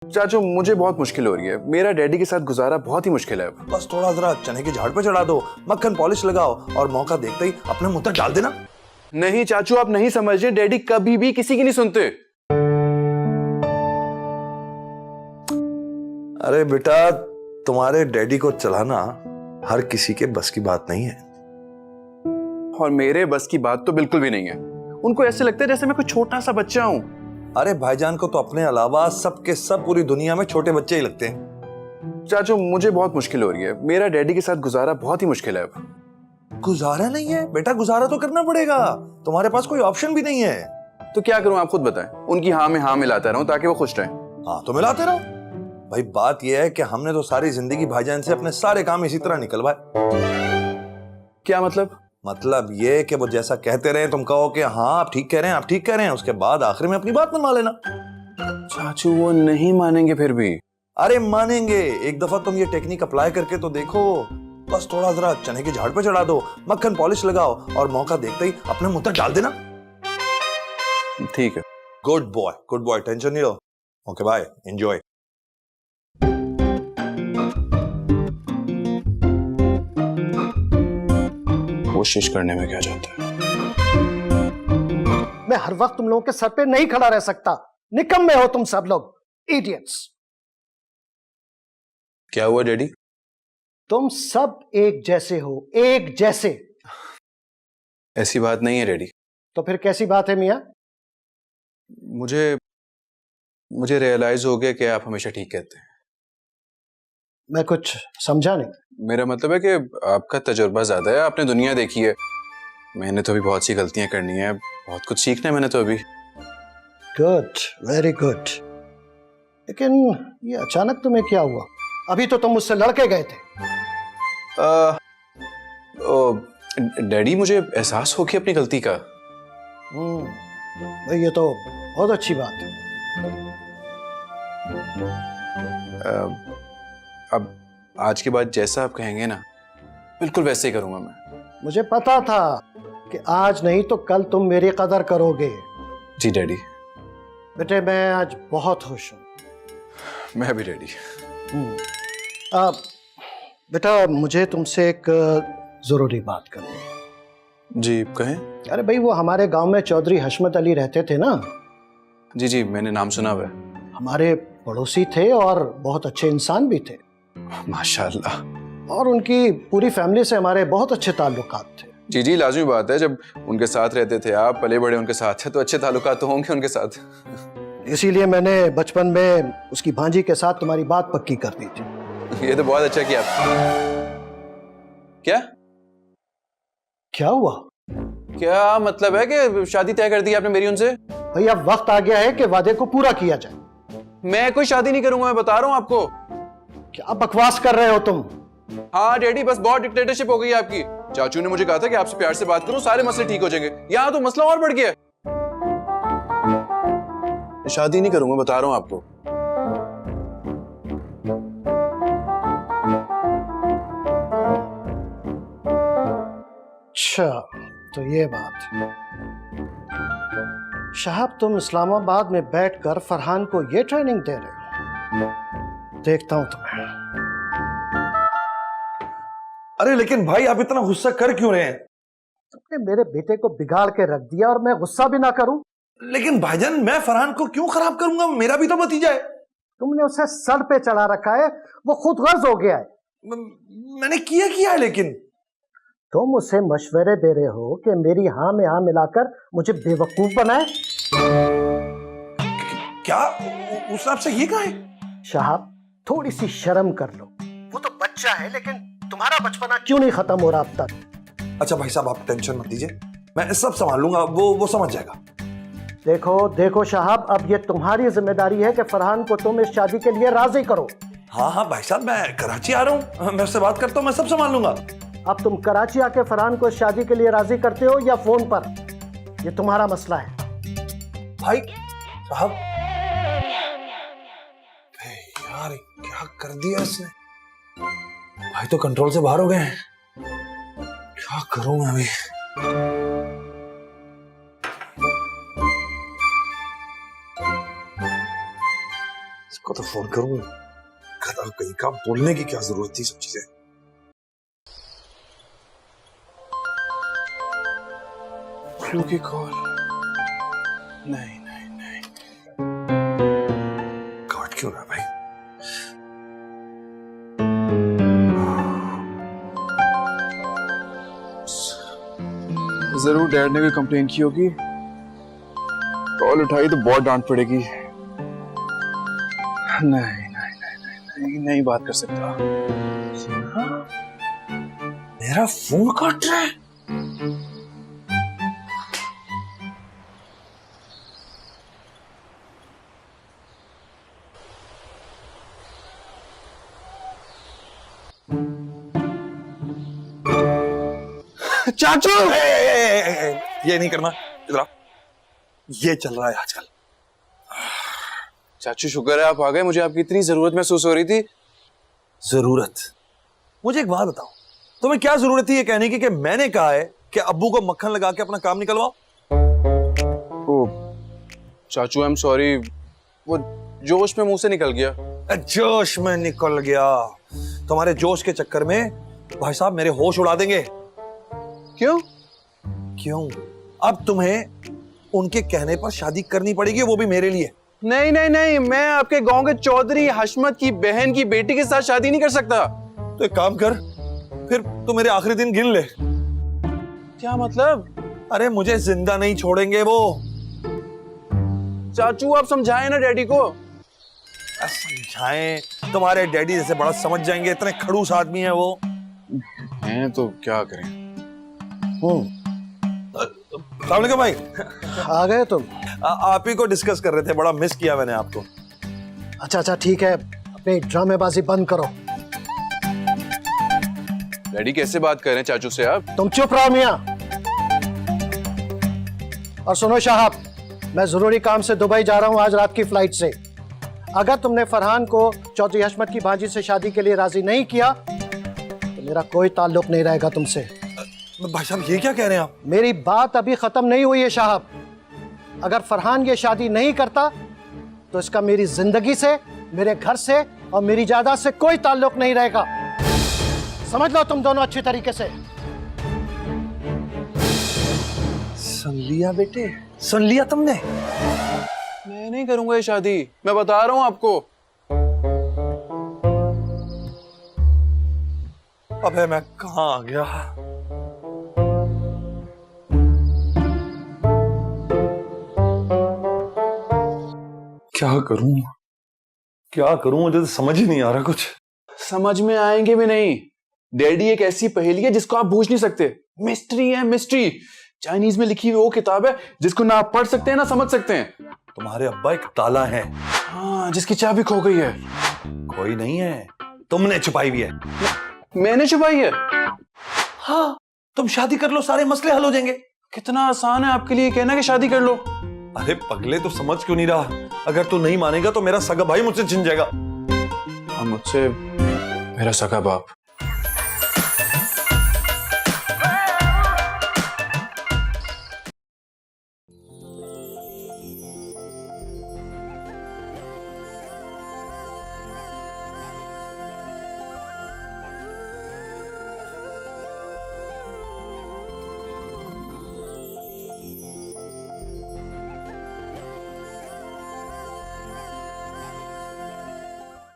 चाचू मुझे बहुत मुश्किल हो रही है, मेरा डैडी के साथ गुजारा बहुत ही मुश्किल है अब। बस थोड़ा जरा चने की झाड़ पे चढ़ा दो, मक्खन पॉलिश लगाओ और मौका देखते ही अपने मुंह तक डाल देना। नहीं चाचू आप नहीं समझ रहे, डैडी कभी भी किसी की नहीं सुनते। अरे बेटा, तुम्हारे डैडी को चलाना हर किसी के बस की बात नहीं है। और मेरे बस की बात तो बिल्कुल भी नहीं है। उनको ऐसे लगता है जैसे मैं कोई छोटा सा बच्चा हूं। अरे भाईजान को तो अपने अलावा सबके सब पूरी दुनिया में छोटे बच्चे ही लगते हैं। चाचू मुझे बहुत मुश्किल हो रही है, मेरा डैडी के साथ गुजारा बहुत ही मुश्किल है अब। गुजारा नहीं है बेटा, गुजारा तो करना पड़ेगा, तुम्हारे पास कोई ऑप्शन भी नहीं है। तो क्या करूं आप खुद बताएं। उनकी हाँ में हाँ मिलाता रहूं ताकि वो खुश रहें। हाँ तो मिलाते रहो भाई। बात यह है कि हमने तो सारी जिंदगी भाईजान से अपने सारे काम इसी तरह निकलवाए। क्या मतलब? मतलब ये कि वो जैसा कहते रहे तुम कहो कि हाँ आप ठीक कह रहे हैं, आप ठीक कह रहे हैं, उसके बाद आखिर में अपनी बात मनवा लेना। चाचू वो नहीं मानेंगे फिर भी। अरे मानेंगे, एक दफा तुम ये टेक्निक अप्लाई करके तो देखो। बस थोड़ा जरा चने की झाड़ पे चढ़ा दो, मक्खन पॉलिश लगाओ और मौका देखते ही अपने मुंह तक डाल देना। ठीक है। गुड बॉय, टेंशन नहीं लो। Okay bye, enjoy. कोशिश करने में क्या जाता है। मैं हर वक्त तुम लोगों के सर पे नहीं खड़ा रह सकता। निकम्मे हो तुम सब लोग, इडियट्स। क्या हुआ डैडी? तुम सब एक जैसे हो, एक जैसे। ऐसी बात नहीं है डैडी। तो फिर कैसी बात है मियां? मुझे रियलाइज हो गया कि आप हमेशा ठीक कहते हैं। मैं कुछ समझा नहीं। मेरा मतलब है कि आपका तजुर्बा ज्यादा है, आपने दुनिया देखी है। मैंने तो अभी बहुत सी गलतियां करनी है, बहुत कुछ सीखना है मैंने तो अभी। Good, very good. लेकिन ये अचानक तुम्हें क्या हुआ? अभी तो तुम मुझसे लड़के गए थे। डैडी मुझे एहसास हो गया अपनी गलती का। भाई ये तो बहुत अच्छी बात है। अब आज के बाद जैसा आप कहेंगे ना, बिल्कुल वैसे ही करूंगा मैं। मुझे पता था कि आज नहीं तो कल तुम मेरी कदर करोगे। जी डैडी। बेटे मैं आज बहुत खुश हूं। मैं भी डैडी। बेटा मुझे तुमसे एक जरूरी बात करनी है। जी कहें। अरे भाई वो हमारे गांव में चौधरी हशमत अली रहते थे ना? जी मैंने नाम सुना हुआ है। हमारे पड़ोसी थे और बहुत अच्छे इंसान भी थे। माशाल्लाह। और उनकी पूरी फैमिली से हमारे बहुत अच्छे ताल्लुकात थे। जी लाजमी बात है, जब उनके साथ रहते थे आप, पले बड़े उनके साथ थे, तो अच्छे ताल्लुकात तो होंगे उनके साथ। इसीलिए मैंने बचपन में उसकी भांजी के साथ तुम्हारी बात पक्की कर दी थी। ये तो बहुत अच्छा किया। क्या क्या हुआ? क्या मतलब है कि शादी तय कर दी आपने मेरी उनसे? भाई अब वक्त आ गया है कि वादे को पूरा किया जाए। मैं कोई शादी नहीं करूंगा, मैं बता रहा हूं आपको। क्या बकवास कर रहे हो तुम? हाँ डैडी, बस बहुत डिक्टेटरशिप हो गई है आपकी। चाचू ने मुझे कहा था कि आपसे प्यार से बात करूं, सारे मसले ठीक हो जाएंगे। यहाँ तो मसला और बढ़ गया। शादी नहीं करूंगा, बता रहा हूं आपको। अच्छा तो ये बात है। साहब तुम इस्लामाबाद में बैठकर फरहान को ये ट्रेनिंग दे रहे हो? देखता हूं तुम्हें। अरे लेकिन भाई आप इतना गुस्सा कर क्यों रहे हैं? तुमने मेरे बेटे को बिगाड़ के रख दिया और मैं गुस्सा भी ना करूं? लेकिन भाईजान मैं फरहान को क्यों खराब करूंगा, मेरा भी तो भतीजा है। तुमने उसे सर पे चढ़ा रखा है, वो खुद गर्ज हो गया है। मैंने किया है लेकिन। तुम उसे मशवरे दे रहे हो कि मेरी हाँ में हाँ मिलाकर मुझे बेवकूफ बनाए। क्या उसने आपसे ये कहा है? साहब थोड़ी सी शर्म कर लो। वो तो बच्चा है, लेकिन तुम्हारा बचपना क्यों नहीं खत्म हो रहा अब तक? अच्छा भाई साहब आप टेंशन मत लीजिए, मैं सब संभाल लूंगा, वो समझ जाएगा। देखो साहब, अब ये तुम्हारी जिम्मेदारी है कि फरहान को तुम इस शादी के लिए राजी करो। हाँ भाई साहब मैं कराची आ रहा हूँ, मैं उससे बात करता हूँ, मैं सब संभाल लूंगा। अब तुम कराची आके फरहान को इस शादी के लिए राजी करते हो या फोन पर, ये तुम्हारा मसला है। भाई साहब यार क्या कर दिया इसने, भाई तो कंट्रोल से बाहर हो गए हैं। क्या करूं मैं अभी? को तो फोन करूं, गधा कहीं का, बोलने की क्या जरूरत थी सब चीजें। क्योंकि कॉल नहीं नहीं नहीं, काट क्यों रहा भाई? जरूर डैड ने कोई कंप्लेन की होगी, कॉल उठाई तो बहुत डांट पड़ेगी। नहीं नहीं नहीं नहीं नहीं, नहीं बात कर सकता। मेरा फोन काट रहा है। चाचू, ये नहीं करना, इधर आओ। ये चल रहा है आजकल। चाचू शुक्र है आप आ गए, मुझे आपकी इतनी जरूरत महसूस हो रही थी। जरूरत? मुझे एक बात बताओ, तुम्हें क्या जरूरत थी ये कहने की कि मैंने कहा है कि अब्बू को मक्खन लगा के अपना काम निकलवाओ? ओ चाचू आई एम सॉरी, वो जोश में मुंह से निकल गया। जोश में निकल गया? तुम्हारे जोश के चक्कर में भाई साहब मेरे होश उड़ा देंगे। क्यों? क्यों? अब तुम्हें उनके कहने पर शादी करनी पड़ेगी, वो भी मेरे लिए। नहीं नहीं नहीं, मैं आपके गांव के चौधरी हशमत की बहन की बेटी के साथ शादी नहीं कर सकता। तो एक काम कर, फिर तू मेरे आखिरी दिन गिन ले। क्या मतलब? अरे मुझे जिंदा नहीं छोड़ेंगे वो। चाचू आप समझाएं ना डैडी को। समझाएं? तुम्हारे डैडी जैसे बड़ा समझ जाएंगे, इतने खड़ूस आदमी है वो। हैं तो क्या करें। अस्सलाम वालेकुम भाई। आ गए तुम? आप ही को डिस्कस कर रहे थे, बड़ा मिस किया मैंने आपको। अच्छा अच्छा ठीक है, अपनी ड्रामेबाजी बंद करो। डैडी कैसे बात कर रहे हैं चाचू से आप? तुम चुप रहो मियां। और सुनो साहब, मैं जरूरी काम से दुबई जा रहा हूं आज रात की फ्लाइट से। अगर तुमने फरहान को चौधरी हशमत की भांजी से शादी के लिए राजी नहीं किया तो मेरा कोई ताल्लुक नहीं रहेगा तुमसे। भाई साहब ये क्या कह रहे हैं आप? मेरी बात अभी खत्म नहीं हुई है साहब। अगर फरहान ये शादी नहीं करता तो इसका मेरी जिंदगी से, मेरे घर से और मेरी जायदाद से कोई ताल्लुक नहीं रहेगा। समझ लो तुम दोनों अच्छी तरीके से। सुन लिया बेटे, सुन लिया तुमने? मैं नहीं करूंगा ये शादी, मैं बता रहा हूं आपको। अबे मैं कहां आ गया? क्या करूं, क्या करूं? मुझे तो समझ ही नहीं आ रहा कुछ। समझ में आएंगे भी नहीं। डैडी एक ऐसी पहेली है जिसको आप बूझ नहीं सकते। मिस्ट्री है मिस्ट्री। चाइनीज में लिखी हुई वो किताब है जिसको ना आप पढ़ सकते हैं ना समझ सकते हैं। तुम्हारे अब्बा एक ताला है। हाँ, जिसकी चाबी खो गई है। कोई नहीं है, तुमने छुपाई हुई है। मैंने छुपाई है? हाँ, तुम शादी कर लो, सारे मसले हल हो जाएंगे। कितना आसान है आपके लिए कहना कि शादी कर लो। अरे पगले, तो समझ क्यों नहीं रहा? अगर तू नहीं मानेगा तो मेरा सगा भाई मुझसे छिन जाएगा। मुझसे मेरा सगा बाप।